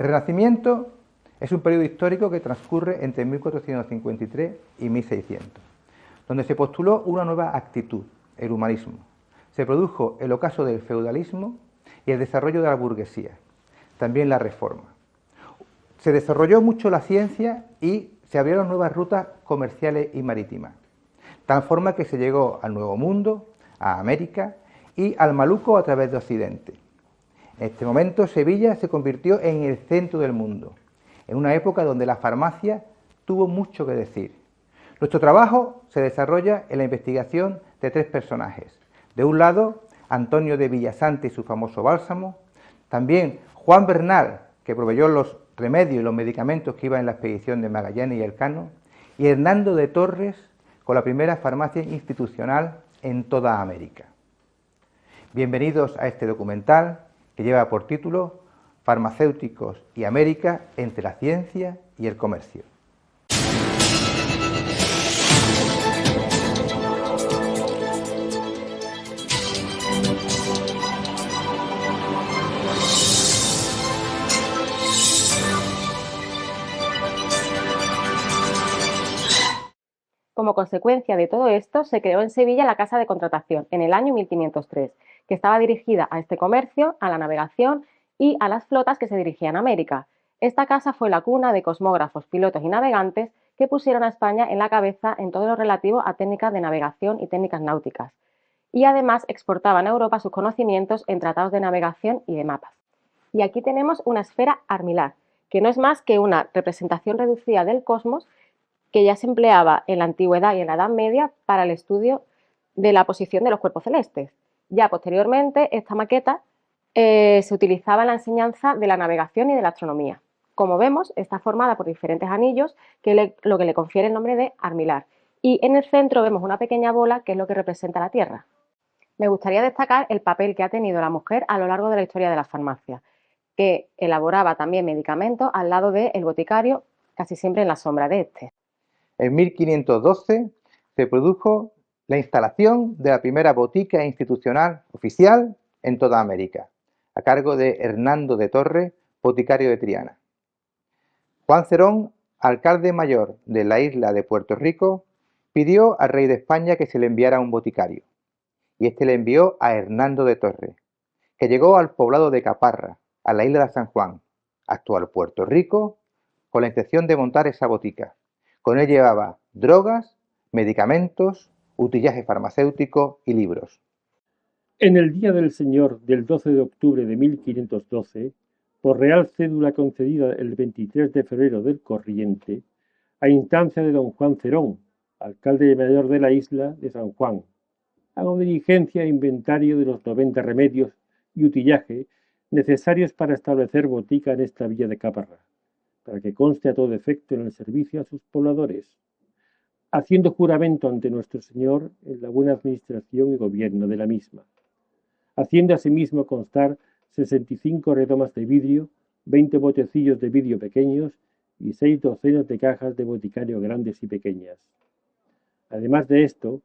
El Renacimiento es un periodo histórico que transcurre entre 1453 y 1600, donde se postuló una nueva actitud, el humanismo. Se produjo el ocaso del feudalismo y el desarrollo de la burguesía, también la reforma. Se desarrolló mucho la ciencia y se abrieron nuevas rutas comerciales y marítimas, tal forma que se llegó al Nuevo Mundo, a América y al Maluco a través de Occidente. En este momento Sevilla se convirtió en el centro del mundo, en una época donde la farmacia tuvo mucho que decir. Nuestro trabajo se desarrolla en la investigación de tres personajes. De un lado, Antonio de Villasante y su famoso bálsamo, también Juan Bernal, que proveyó los remedios y los medicamentos que iban en la expedición de Magallanes y Elcano, y Hernando de Torres, con la primera farmacia institucional en toda América. Bienvenidos a este documental que lleva por título Farmacéuticos y América entre la ciencia y el comercio. Como consecuencia de todo esto, se creó en Sevilla la Casa de Contratación en el año 1503, que estaba dirigida a este comercio, a la navegación y a las flotas que se dirigían a América. Esta casa fue la cuna de cosmógrafos, pilotos y navegantes que pusieron a España en la cabeza en todo lo relativo a técnicas de navegación y técnicas náuticas. Y además exportaban a Europa sus conocimientos en tratados de navegación y de mapas. Y aquí tenemos una esfera armilar, que no es más que una representación reducida del cosmos que ya se empleaba en la antigüedad y en la Edad Media para el estudio de la posición de los cuerpos celestes. Ya posteriormente, esta maqueta se utilizaba en la enseñanza de la navegación y de la astronomía. Como vemos, está formada por diferentes anillos, lo que le confiere el nombre de armilar. Y en el centro vemos una pequeña bola, que es lo que representa la Tierra. Me gustaría destacar el papel que ha tenido la mujer a lo largo de la historia de la farmacia, que elaboraba también medicamentos al lado del boticario, casi siempre en la sombra de este. En 1512 se produjo la instalación de la primera botica institucional oficial en toda América, a cargo de Hernando de Torres, boticario de Triana. Juan Cerón, alcalde mayor de la isla de Puerto Rico, pidió al rey de España que se le enviara un boticario, y este le envió a Hernando de Torres, que llegó al poblado de Caparra, a la isla de San Juan, actual Puerto Rico, con la intención de montar esa botica. Con él llevaba drogas, medicamentos, utillaje farmacéutico y libros. En el Día del Señor del 12 de octubre de 1512, por real cédula concedida el 23 de febrero del corriente, a instancia de don Juan Cerón, alcalde mayor de la isla de San Juan, hago diligencia e inventario de los 90 remedios y utillaje necesarios para establecer botica en esta villa de Caparra, para que conste a todo efecto en el servicio a sus pobladores, haciendo juramento ante nuestro Señor en la buena administración y gobierno de la misma, haciendo asimismo constar 65 redomas de vidrio, 20 botecillos de vidrio pequeños y 6 docenas de cajas de boticario grandes y pequeñas. Además de esto,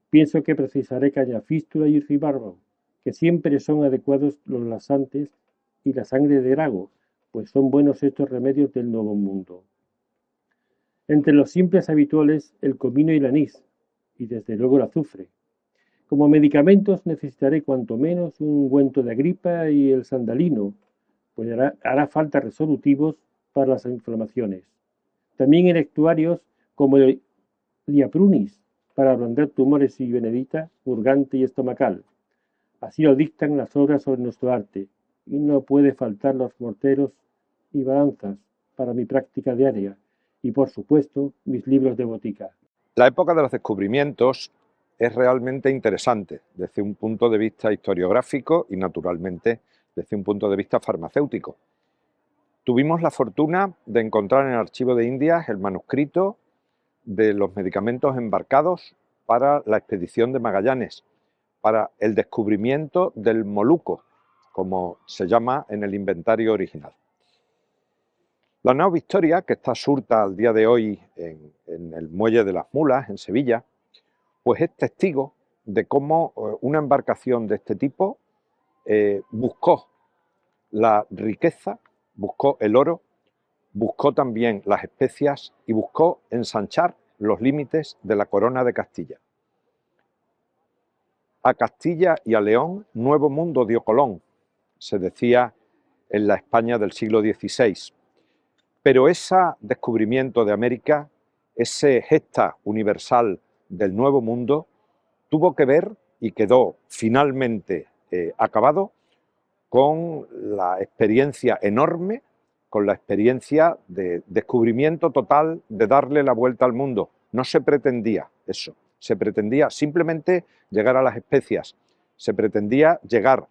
pienso que precisaré cañafístula y ribarbo, que siempre son adecuados los laxantes, y la sangre de drago, pues son buenos estos remedios del Nuevo Mundo. Entre los simples habituales, el comino y el anís, y desde luego el azufre. Como medicamentos necesitaré cuanto menos un ungüento de agripa y el sandalino, pues hará falta resolutivos para las inflamaciones. También electuarios como el diaprunis, para ablandar tumores y benedita, purgante y estomacal. Así lo dictan las obras sobre nuestro arte, y no puede faltar los morteros y balanzas para mi práctica diaria, y por supuesto mis libros de botica. La época de los descubrimientos es realmente interesante desde un punto de vista historiográfico y naturalmente desde un punto de vista farmacéutico. Tuvimos la fortuna de encontrar en el Archivo de Indias el manuscrito de los medicamentos embarcados para la expedición de Magallanes, para el descubrimiento del Moluco, como se llama en el inventario original. La nao Victoria, que está surta al día de hoy en el Muelle de las Mulas, en Sevilla, pues es testigo de cómo una embarcación de este tipo buscó la riqueza buscó el oro, buscó también las especias y buscó ensanchar los límites de la corona de Castilla. A Castilla y a León, nuevo mundo dio Colón, se decía en la España del siglo XVI. Pero ese descubrimiento de América, ese gesta universal del nuevo mundo, tuvo que ver y quedó finalmente acabado con la experiencia enorme, con la experiencia de descubrimiento total, de darle la vuelta al mundo. No se pretendía eso, se pretendía simplemente llegar a las especias, se pretendía llegar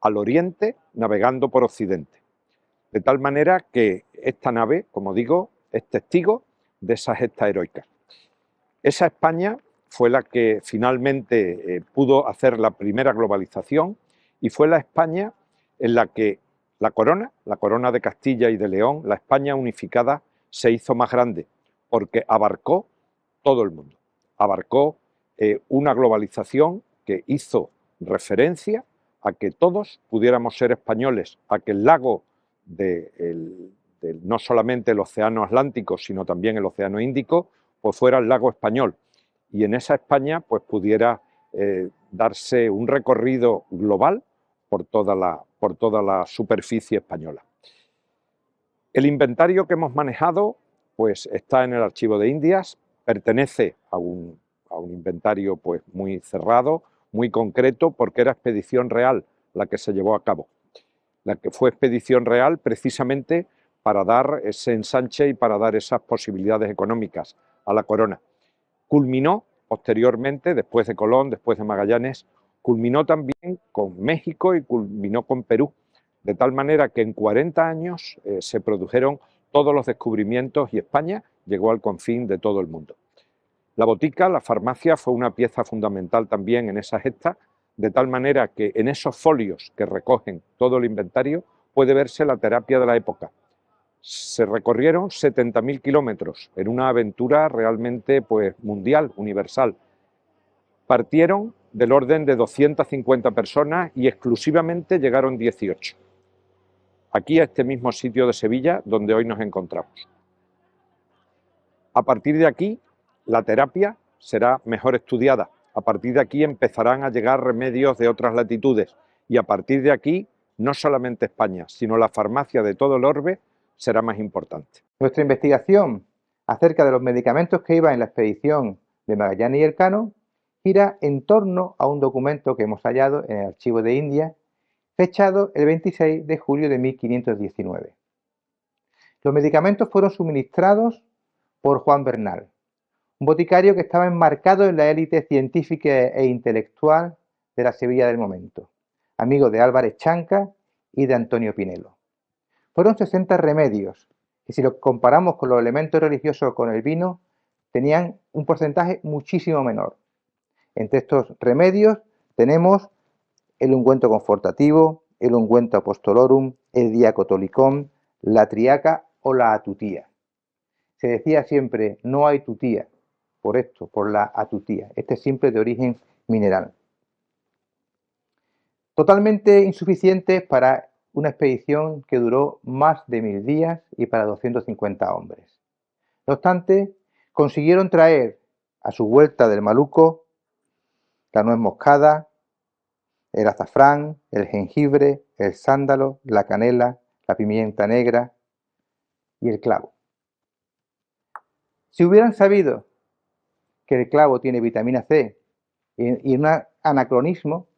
al oriente navegando por occidente. De tal manera que esta nave, como digo, es testigo de esa gesta heroica. Esa España fue la que finalmente pudo hacer la primera globalización y fue la España en la que la corona de Castilla y de León, la España unificada, se hizo más grande porque abarcó todo el mundo. Abarcó una globalización que hizo referencia a que todos pudiéramos ser españoles, a que el lago no solamente el océano Atlántico, sino también el océano Índico, pues fuera el lago español. Y en esa España pues pudiera darse un recorrido global por toda la superficie española. El inventario que hemos manejado pues está en el Archivo de Indias, pertenece a un inventario pues muy cerrado, muy concreto, porque era expedición real la que se llevó a cabo. La que fue expedición real precisamente para dar ese ensanche y para dar esas posibilidades económicas a la corona. Culminó posteriormente, después de Colón, después de Magallanes, culminó también con México y culminó con Perú, de tal manera que en 40 años se produjeron todos los descubrimientos y España llegó al confín de todo el mundo. La botica, la farmacia, fue una pieza fundamental también en esa gesta, de tal manera que en esos folios que recogen todo el inventario puede verse la terapia de la época. Se recorrieron 70.000 kilómetros en una aventura realmente pues, mundial, universal. Partieron del orden de 250 personas y exclusivamente llegaron 18. Aquí a este mismo sitio de Sevilla donde hoy nos encontramos. A partir de aquí, la terapia será mejor estudiada. A partir de aquí empezarán a llegar remedios de otras latitudes y a partir de aquí, no solamente España, sino la farmacia de todo el orbe será más importante. Nuestra investigación acerca de los medicamentos que iban en la expedición de Magallanes y Elcano gira en torno a un documento que hemos hallado en el Archivo de Indias, fechado el 26 de julio de 1519. Los medicamentos fueron suministrados por Juan Bernal, un boticario que estaba enmarcado en la élite científica e intelectual de la Sevilla del momento, amigo de Álvarez Chanca y de Antonio Pinelo. Fueron 60 remedios, que si los comparamos con los elementos religiosos con el vino, tenían un porcentaje muchísimo menor. Entre estos remedios tenemos el ungüento confortativo, el ungüento apostolorum, el diacotolicón, la triaca o la atutía. Se decía siempre, no hay tutía, por esto, por la atutía. Este es siempre de origen mineral. Totalmente insuficientes para una expedición que duró más de 1000 días y para 250 hombres. No obstante, consiguieron traer a su vuelta del Maluco la nuez moscada, el azafrán, el jengibre, el sándalo, la canela, la pimienta negra y el clavo. Si hubieran sabido que el clavo tiene vitamina C y un anacronismo,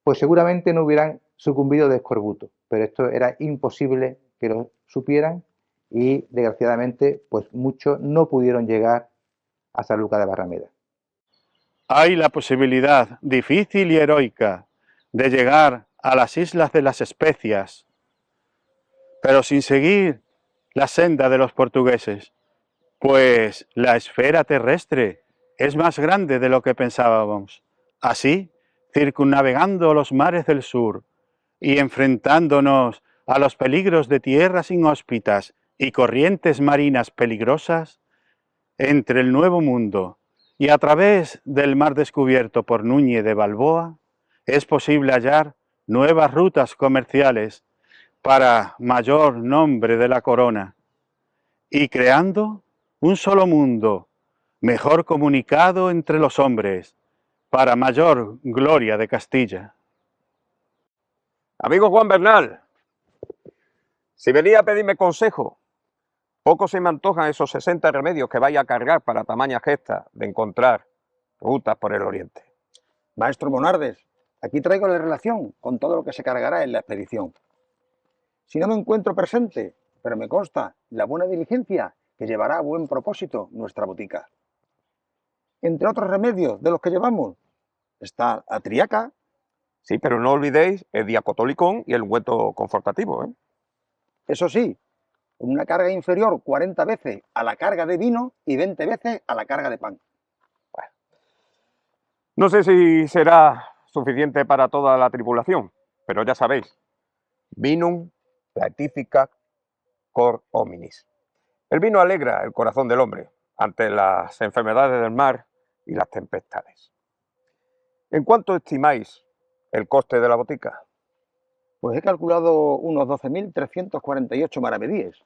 pues seguramente no hubieran sucumbido de escorbuto, pero esto era imposible que lo supieran y desgraciadamente pues muchos no pudieron llegar a Sanlúcar de Barrameda. Hay la posibilidad difícil y heroica de llegar a las islas de las especias, pero sin seguir la senda de los portugueses, pues la esfera terrestre es más grande de lo que pensábamos. Así, circunnavegando los mares del sur y enfrentándonos a los peligros de tierras inhóspitas y corrientes marinas peligrosas, entre el Nuevo Mundo y a través del mar descubierto por Núñez de Balboa, es posible hallar nuevas rutas comerciales para mayor nombre de la corona, y creando un solo mundo, mejor comunicado entre los hombres, para mayor gloria de Castilla. Amigo Juan Bernal, si venía a pedirme consejo, poco se me antojan esos 60 remedios que vaya a cargar para tamaña gesta de encontrar rutas por el oriente. Maestro Monardes, aquí traigo la relación con todo lo que se cargará en la expedición. Si no me encuentro presente, pero me consta la buena diligencia que llevará a buen propósito nuestra botica. Entre otros remedios de los que llevamos está la triaca. Sí, pero no olvidéis el diacotolicón y el ungüento confortativo, ¿eh? Eso sí, con una carga inferior 40 veces a la carga de vino y 20 veces a la carga de pan. Bueno, no sé si será suficiente para toda la tripulación, pero ya sabéis, vinum laetificat cor hominis. El vino alegra el corazón del hombre ante las enfermedades del mar y las tempestades. ¿En cuánto estimáis el coste de la botica? Pues he calculado unos 12.348 maravedíes.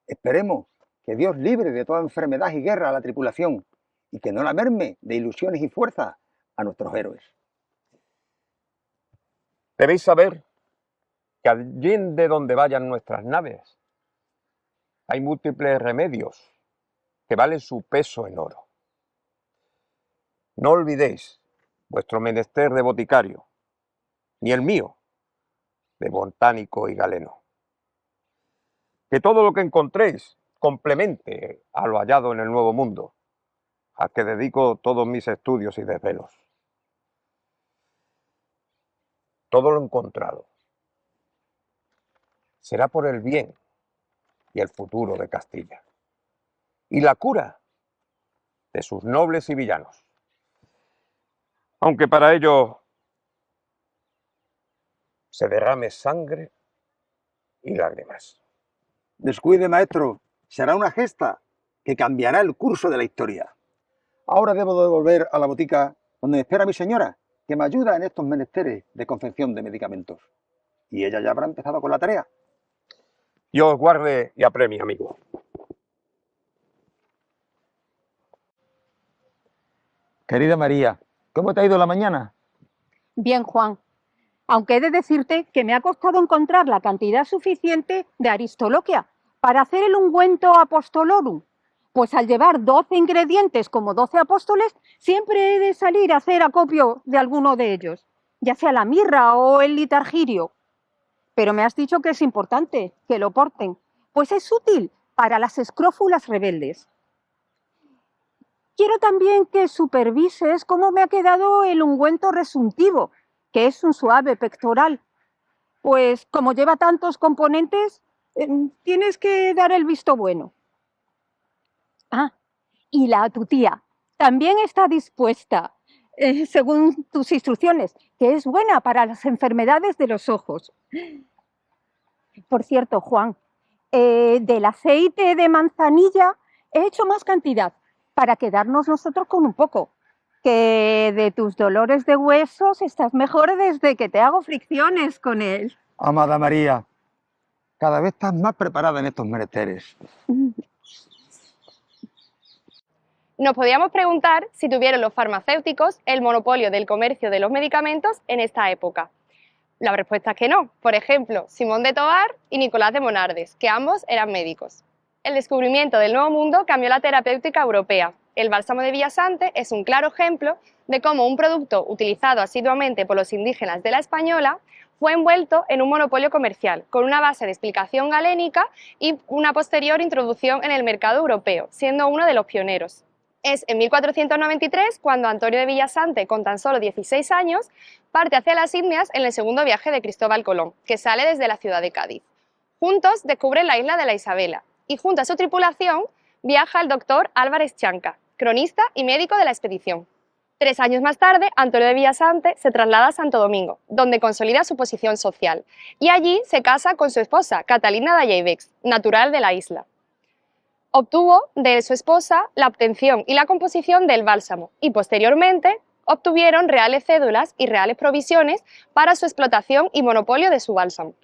Esperemos que Dios libre de toda enfermedad y guerra a la tripulación y que no la merme de ilusiones y fuerza a nuestros héroes. Debéis saber que allende donde vayan nuestras naves hay múltiples remedios que valen su peso en oro. No olvidéis vuestro menester de boticario, ni el mío, de botánico y galeno. Que todo lo que encontréis complemente a lo hallado en el Nuevo Mundo, al que dedico todos mis estudios y desvelos. Todo lo encontrado será por el bien y el futuro de Castilla, y la cura de sus nobles y villanos, aunque para ello se derrame sangre y lágrimas. Descuide, maestro, será una gesta que cambiará el curso de la historia. Ahora debo de volver a la botica donde me espera mi señora, que me ayuda en estos menesteres de confección de medicamentos. Y ella ya habrá empezado con la tarea. Dios guarde y apremie, amigo. Querida María, ¿cómo te ha ido la mañana? Bien, Juan, aunque he de decirte que me ha costado encontrar la cantidad suficiente de aristoloquia para hacer el ungüento apostolorum, pues al llevar 12 ingredientes como 12 apóstoles, siempre he de salir a hacer acopio de alguno de ellos, ya sea la mirra o el litargirio. Pero me has dicho que es importante que lo porten, pues es útil para las escrófulas rebeldes. Quiero también que supervises cómo me ha quedado el ungüento resuntivo, que es un suave pectoral. Pues como lleva tantos componentes, tienes que dar el visto bueno. Ah, y la tutía también está dispuesta, según tus instrucciones, que es buena para las enfermedades de los ojos. Por cierto, Juan, del aceite de manzanilla he hecho más cantidad para quedarnos nosotros con un poco. Que de tus dolores de huesos estás mejor desde que te hago fricciones con él. Amada María, cada vez estás más preparada en estos menesteres. Nos podíamos preguntar si tuvieron los farmacéuticos el monopolio del comercio de los medicamentos en esta época. La respuesta es que no. Por ejemplo, Simón de Tobar y Nicolás de Monardes, que ambos eran médicos. El descubrimiento del Nuevo Mundo cambió la terapéutica europea. El bálsamo de Villasante es un claro ejemplo de cómo un producto utilizado asiduamente por los indígenas de la Española fue envuelto en un monopolio comercial, con una base de explicación galénica y una posterior introducción en el mercado europeo, siendo uno de los pioneros. Es en 1493 cuando Antonio de Villasante, con tan solo 16 años, parte hacia las Indias en el segundo viaje de Cristóbal Colón, que sale desde la ciudad de Cádiz. Juntos descubren la isla de la Isabela y junto a su tripulación viaja el doctor Álvarez Chanca, cronista y médico de la expedición. 3 años más tarde, Antonio de Villasante se traslada a Santo Domingo, donde consolida su posición social, y allí se casa con su esposa, Catalina de Ayeibex, natural de la isla. Obtuvo de su esposa la obtención y la composición del bálsamo y posteriormente obtuvieron reales cédulas y reales provisiones para su explotación y monopolio de su bálsamo.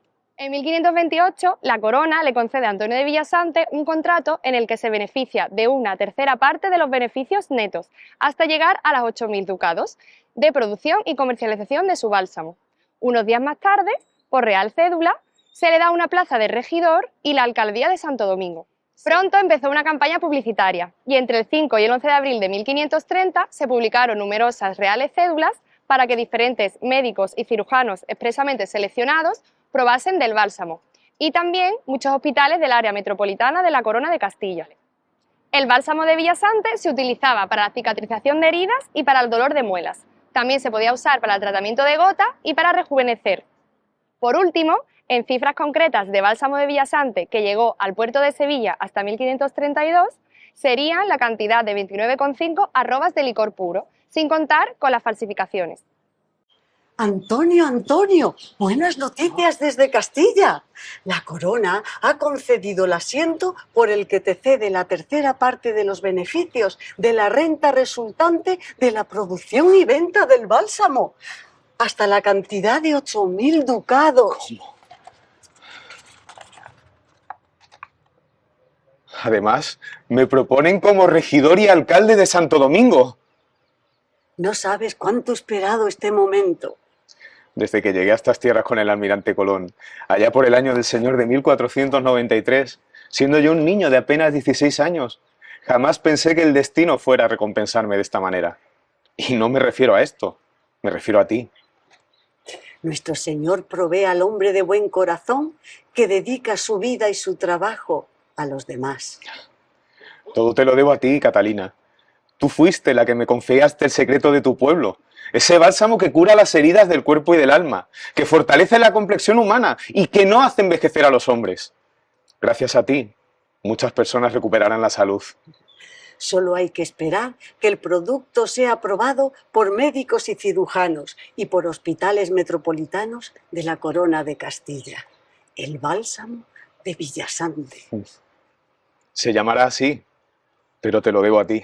En 1528, la corona le concede a Antonio de Villasante un contrato en el que se beneficia de una tercera parte de los beneficios netos, hasta llegar a las 8.000 ducados, de producción y comercialización de su bálsamo. Unos días más tarde, por real cédula, se le da una plaza de regidor y la alcaldía de Santo Domingo. Pronto empezó una campaña publicitaria y entre el 5 y el 11 de abril de 1530 se publicaron numerosas reales cédulas para que diferentes médicos y cirujanos expresamente seleccionados probasen del bálsamo, y también muchos hospitales del área metropolitana de la Corona de Castilla. El bálsamo de Villasante se utilizaba para la cicatrización de heridas y para el dolor de muelas. También se podía usar para el tratamiento de gota y para rejuvenecer. Por último, en cifras concretas de bálsamo de Villasante que llegó al puerto de Sevilla hasta 1532, serían la cantidad de 29,5 arrobas de licor puro, sin contar con las falsificaciones. Antonio, Antonio, buenas noticias desde Castilla. La corona ha concedido el asiento por el que te cede la tercera parte de los beneficios de la renta resultante de la producción y venta del bálsamo, hasta la cantidad de 8.000 ducados. ¿Cómo? Además, me proponen como regidor y alcalde de Santo Domingo. No sabes cuánto he esperado este momento. Desde que llegué a estas tierras con el almirante Colón, allá por el año del Señor de 1493, siendo yo un niño de apenas 16 años, jamás pensé que el destino fuera a recompensarme de esta manera. Y no me refiero a esto, me refiero a ti. Nuestro Señor provee al hombre de buen corazón que dedica su vida y su trabajo a los demás. Todo te lo debo a ti, Catalina. Tú fuiste la que me confiaste el secreto de tu pueblo. Ese bálsamo que cura las heridas del cuerpo y del alma, que fortalece la complexión humana y que no hace envejecer a los hombres. Gracias a ti, muchas personas recuperarán la salud. Solo hay que esperar que el producto sea aprobado por médicos y cirujanos y por hospitales metropolitanos de la Corona de Castilla. El bálsamo de Villasante. Se llamará así, pero te lo debo a ti.